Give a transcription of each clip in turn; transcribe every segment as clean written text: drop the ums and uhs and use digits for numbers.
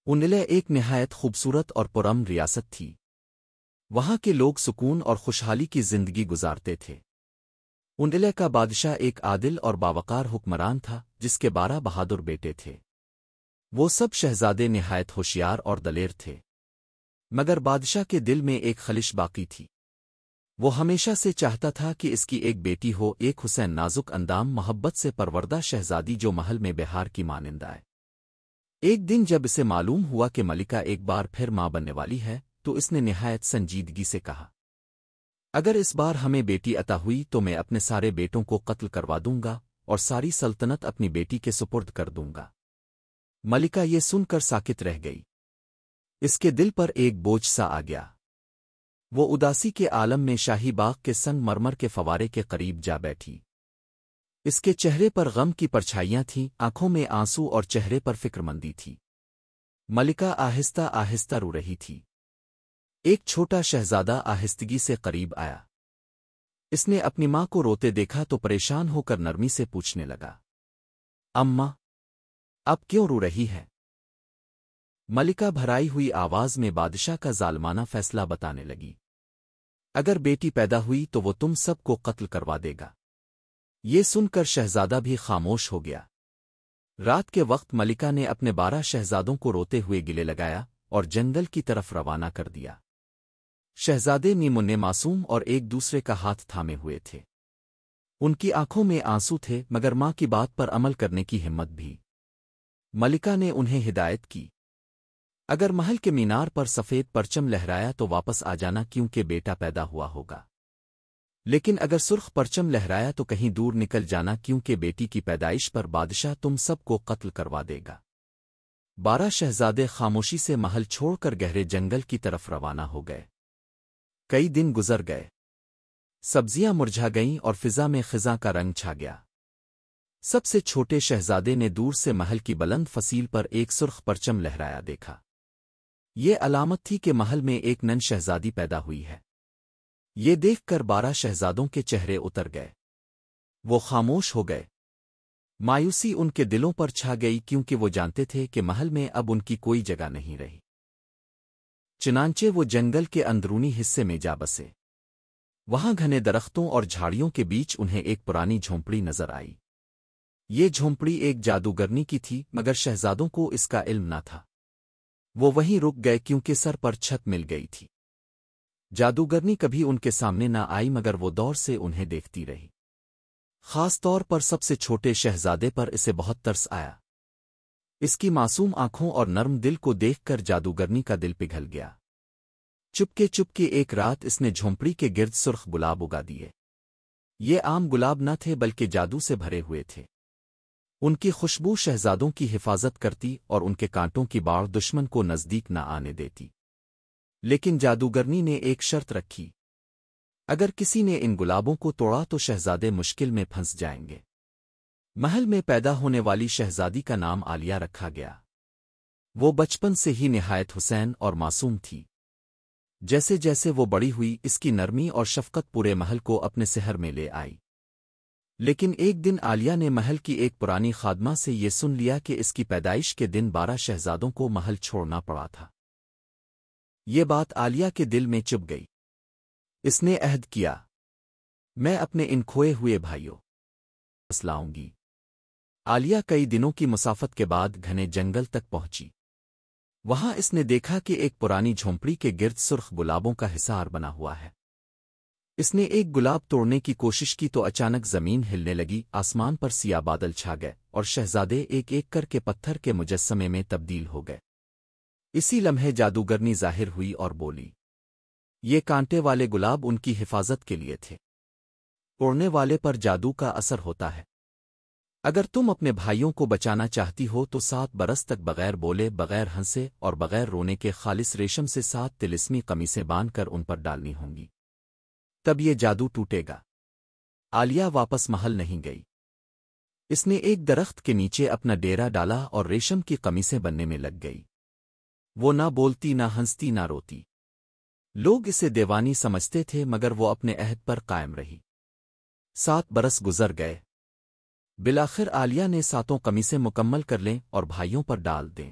انلے ایک نہایت خوبصورت اور پرامن ریاست تھی۔ وہاں کے لوگ سکون اور خوشحالی کی زندگی گزارتے تھے۔ انلے کا بادشاہ ایک عادل اور باوقار حکمران تھا جس کے 12 بہادر بیٹے تھے۔ وہ سب شہزادے نہایت ہوشیار اور دلیر تھے، مگر بادشاہ کے دل میں ایک خلش باقی تھی۔ وہ ہمیشہ سے چاہتا تھا کہ اس کی ایک بیٹی ہو، ایک حسین نازک اندام محبت سے پروردہ شہزادی جو محل میں بہار کی مانند آئے۔ ایک دن جب اسے معلوم ہوا کہ ملکہ ایک بار پھر ماں بننے والی ہے تو اس نے نہایت سنجیدگی سے کہا، اگر اس بار ہمیں بیٹی عطا ہوئی تو میں اپنے سارے بیٹوں کو قتل کروا دوں گا اور ساری سلطنت اپنی بیٹی کے سپرد کر دوں گا۔ ملکہ یہ سن کر ساکت رہ گئی۔ اس کے دل پر ایک بوجھ سا آ گیا۔ وہ اداسی کے عالم میں شاہی باغ کے سنگ مرمر کے فوارے کے قریب جا بیٹھی۔ اس کے چہرے پر غم کی پرچھائیاں تھیں، آنکھوں میں آنسو اور چہرے پر فکر مندی تھی۔ ملکہ آہستہ آہستہ رو رہی تھی۔ ایک چھوٹا شہزادہ آہستگی سے قریب آیا۔ اس نے اپنی ماں کو روتے دیکھا تو پریشان ہو کر نرمی سے پوچھنے لگا، اماں، اب کیوں رو رہی ہے؟ ملکہ بھرائی ہوئی آواز میں بادشاہ کا ظالمانہ فیصلہ بتانے لگی، اگر بیٹی پیدا ہوئی تو وہ تم سب کو قتل کروا دے گا۔ یہ سن کر شہزادہ بھی خاموش ہو گیا۔ رات کے وقت ملکہ نے اپنے 12 شہزادوں کو روتے ہوئے گلے لگایا اور جنگل کی طرف روانہ کر دیا۔ شہزادے نیمنے معصوم اور ایک دوسرے کا ہاتھ تھامے ہوئے تھے۔ ان کی آنکھوں میں آنسو تھے مگر ماں کی بات پر عمل کرنے کی ہمت بھی۔ ملکہ نے انہیں ہدایت کی، اگر محل کے مینار پر سفید پرچم لہرایا تو واپس آ جانا کیونکہ بیٹا پیدا ہوا ہوگا، لیکن اگر سرخ پرچم لہرایا تو کہیں دور نکل جانا کیونکہ بیٹی کی پیدائش پر بادشاہ تم سب کو قتل کروا دے گا۔ 12 شہزادے خاموشی سے محل چھوڑ کر گہرے جنگل کی طرف روانہ ہو گئے۔ کئی دن گزر گئے، سبزیاں مرجھا گئیں اور فضا میں خزاں کا رنگ چھا گیا۔ سب سے چھوٹے شہزادے نے دور سے محل کی بلند فصیل پر ایک سرخ پرچم لہرایا دیکھا۔ یہ علامت تھی کہ محل میں ایک نن شہزادی پیدا ہوئی ہے۔ یہ دیکھ کر 12 شہزادوں کے چہرے اتر گئے۔ وہ خاموش ہو گئے۔ مایوسی ان کے دلوں پر چھا گئی کیونکہ وہ جانتے تھے کہ محل میں اب ان کی کوئی جگہ نہیں رہی۔ چنانچہ وہ جنگل کے اندرونی حصے میں جا بسے۔ وہاں گھنے درختوں اور جھاڑیوں کے بیچ انہیں ایک پرانی جھونپڑی نظر آئی۔ یہ جھونپڑی ایک جادوگرنی کی تھی مگر شہزادوں کو اس کا علم نہ تھا۔ وہ وہیں رک گئے کیونکہ سر پر چھت مل گئی تھی۔ جادوگرنی کبھی ان کے سامنے نہ آئی مگر وہ دور سے انہیں دیکھتی رہی۔ خاص طور پر سب سے چھوٹے شہزادے پر اسے بہت ترس آیا۔ اس کی معصوم آنکھوں اور نرم دل کو دیکھ کر جادوگرنی کا دل پگھل گیا۔ چپکے ایک رات اس نے جھونپڑی کے گرد سرخ گلاب اگا دیے۔ یہ عام گلاب نہ تھے بلکہ جادو سے بھرے ہوئے تھے۔ ان کی خوشبو شہزادوں کی حفاظت کرتی اور ان کے کانٹوں کی باڑ دشمن کو نزدیک نہ آنے دیتی۔ لیکن جادوگرنی نے ایک شرط رکھی، اگر کسی نے ان گلابوں کو توڑا تو شہزادے مشکل میں پھنس جائیں گے۔ محل میں پیدا ہونے والی شہزادی کا نام عالیہ رکھا گیا۔ وہ بچپن سے ہی نہایت حسین اور معصوم تھی۔ جیسے جیسے وہ بڑی ہوئی اس کی نرمی اور شفقت پورے محل کو اپنے سحر میں لے آئی۔ لیکن ایک دن عالیہ نے محل کی ایک پرانی خادمہ سے یہ سن لیا کہ اس کی پیدائش کے دن 12 شہزادوں کو محل چھوڑنا پڑا تھا۔ یہ بات عالیہ کے دل میں چپ گئی۔ اس نے عہد کیا، میں اپنے ان کھوئے ہوئے بھائیوں واپس لاؤں گی۔ عالیہ کئی دنوں کی مسافت کے بعد گھنے جنگل تک پہنچی۔ وہاں اس نے دیکھا کہ ایک پرانی جھونپڑی کے گرد سرخ گلابوں کا حصار بنا ہوا ہے۔ اس نے ایک گلاب توڑنے کی کوشش کی تو اچانک زمین ہلنے لگی، آسمان پر سیاہ بادل چھا گئے اور شہزادے ایک ایک کر کے پتھر کے مجسمے میں تبدیل ہو گئے۔ اسی لمحے جادوگرنی ظاہر ہوئی اور بولی، یہ کانٹے والے گلاب ان کی حفاظت کے لیے تھے۔ توڑنے والے پر جادو کا اثر ہوتا ہے۔ اگر تم اپنے بھائیوں کو بچانا چاہتی ہو تو 7 برس تک بغیر بولے، بغیر ہنسے اور بغیر رونے کے خالص ریشم سے 7 طلسمی قمیصیں باندھ کر ان پر ڈالنی ہوں گی، تب یہ جادو ٹوٹے گا۔ عالیہ واپس محل نہیں گئی۔ اس نے ایک درخت کے نیچے اپنا ڈیرا ڈالا اور ریشم کی قمیصیں بننے میں لگ گئی۔ وہ نہ بولتی، نہ ہنستی، نہ روتی۔ لوگ اسے دیوانی سمجھتے تھے مگر وہ اپنے عہد پر قائم رہی۔ 7 برس گزر گئے۔ بالآخر عالیہ نے 7 قمیصیں مکمل کر لیں اور بھائیوں پر ڈال دیں۔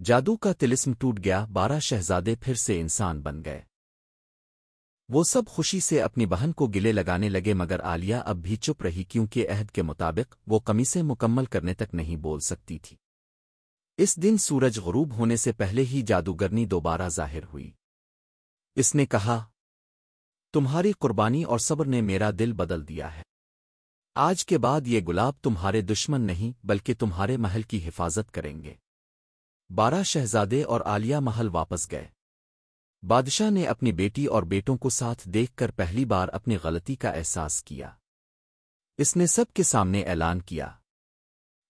جادو کا طلسم ٹوٹ گیا، 12 شہزادے پھر سے انسان بن گئے۔ وہ سب خوشی سے اپنی بہن کو گلے لگانے لگے، مگر عالیہ اب بھی چپ رہی کیونکہ عہد کے مطابق وہ قمیصیں مکمل کرنے تک نہیں بول سکتی تھی۔ اس دن سورج غروب ہونے سے پہلے ہی جادوگرنی دوبارہ ظاہر ہوئی۔ اس نے کہا، تمہاری قربانی اور صبر نے میرا دل بدل دیا ہے۔ آج کے بعد یہ گلاب تمہارے دشمن نہیں بلکہ تمہارے محل کی حفاظت کریں گے۔ 12 شہزادے اور عالیہ محل واپس گئے۔ بادشاہ نے اپنی بیٹی اور بیٹوں کو ساتھ دیکھ کر پہلی بار اپنی غلطی کا احساس کیا۔ اس نے سب کے سامنے اعلان کیا،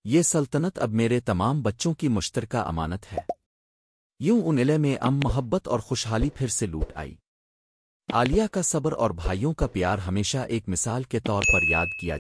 یہ سلطنت اب میرے تمام بچوں کی مشترکہ امانت ہے۔ یوں ان علیہ میں محبت اور خوشحالی پھر سے لوٹ آئی۔ عالیہ کا صبر اور بھائیوں کا پیار ہمیشہ ایک مثال کے طور پر یاد کیا